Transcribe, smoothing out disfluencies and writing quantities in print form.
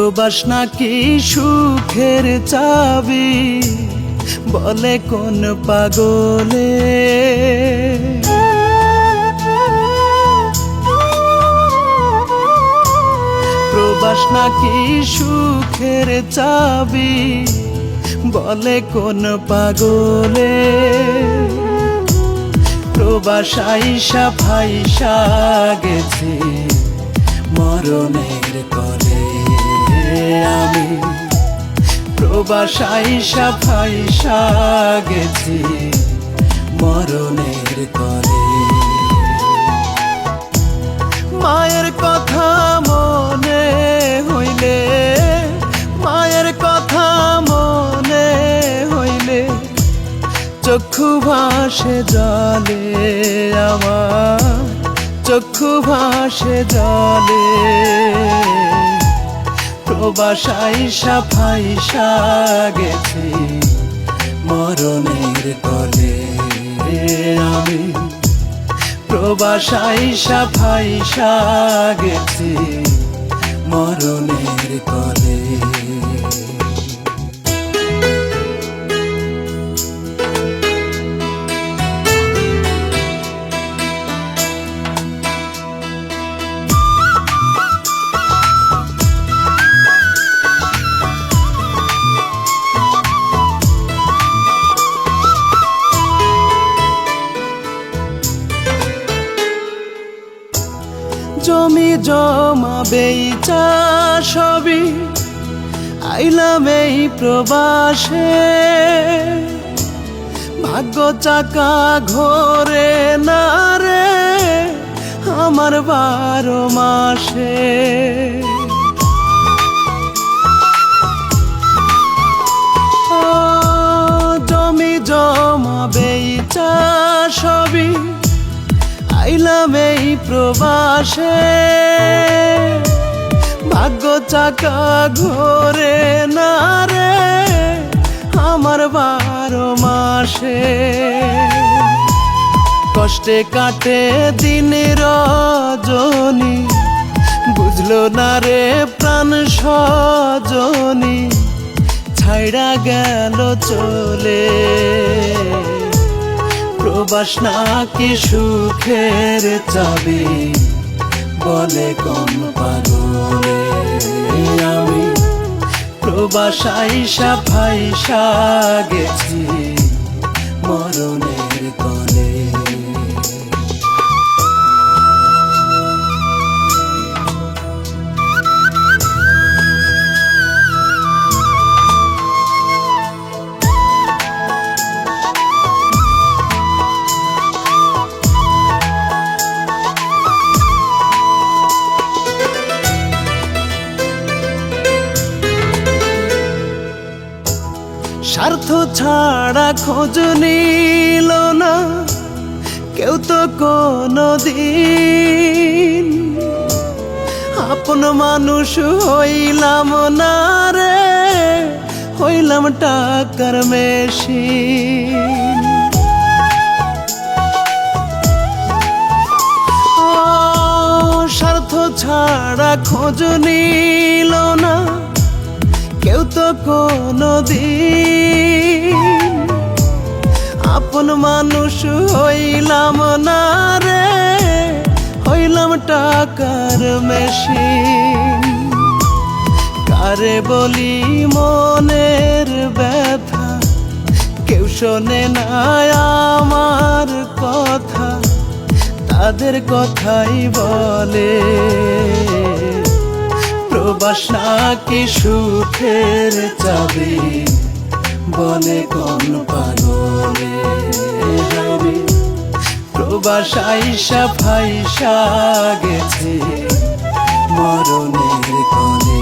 প্রবাস নাকি সুখের চাবি, বলে কোন পাগলে। প্রবাস নাকি সুখের চাবি, বলে কোন পাগলে। প্রবাস আইসা ফাইসা গেছে মরণের কলে। আমি প্রবাস আইসা ফাইসা গেছি মরণের কলে। মায়ের কথা মনে হইলে, মায়ের কথা মনে হইলে চক্ষু ভাসে জলে। আমার চক্ষু ভাসে জলে। প্রবাস আইসা ফাইসা গেছি মরণের কলে। আমি প্রবাস আইসা ফাইসা গেছি মরণের কলে। জমি জমা বেচা সবই আইলাম এই প্রবাসে। ভাগ্য চাকা ঘোরে না রে আমার 12 মাসে। জমি জমা বেচা সবই আইলাম এই প্রবাসে। ভাগ্য চাকা ঘোরে না রে আমার 12 মাসে। কষ্টে কাটে দিন রজনী, বুঝলো না রে প্রাণ সজনী, ছাইড়া গেল চলে। প্রবাস নাকি সুখের চাবি, বলে কোন পাগলে। আমি প্রবাস আইসা ফাইসা গেছি মরণের কলে। স্বার্থ ছাড়া খোঁজ নিল না কেউ তো কোনো দিন। আপন মানুষ হইলাম না রে, হইলাম টাকার মেশিন। স্বার্থ ছাড়া খোঁজ নিল না কেউ তো কোনো দিন। আপন মানুষ হইলাম না রে, হইলাম টাকার মেশিন। কারে বলি মনের ব্যথা, কেউ শোনে না আমার কথা, তাদের কথাই বলে। প্রবাস নাকি সুখের চাবি, বলে কোন পাগলে। প্রবাস আইসা ফাইসা গেছে মরণের কলে।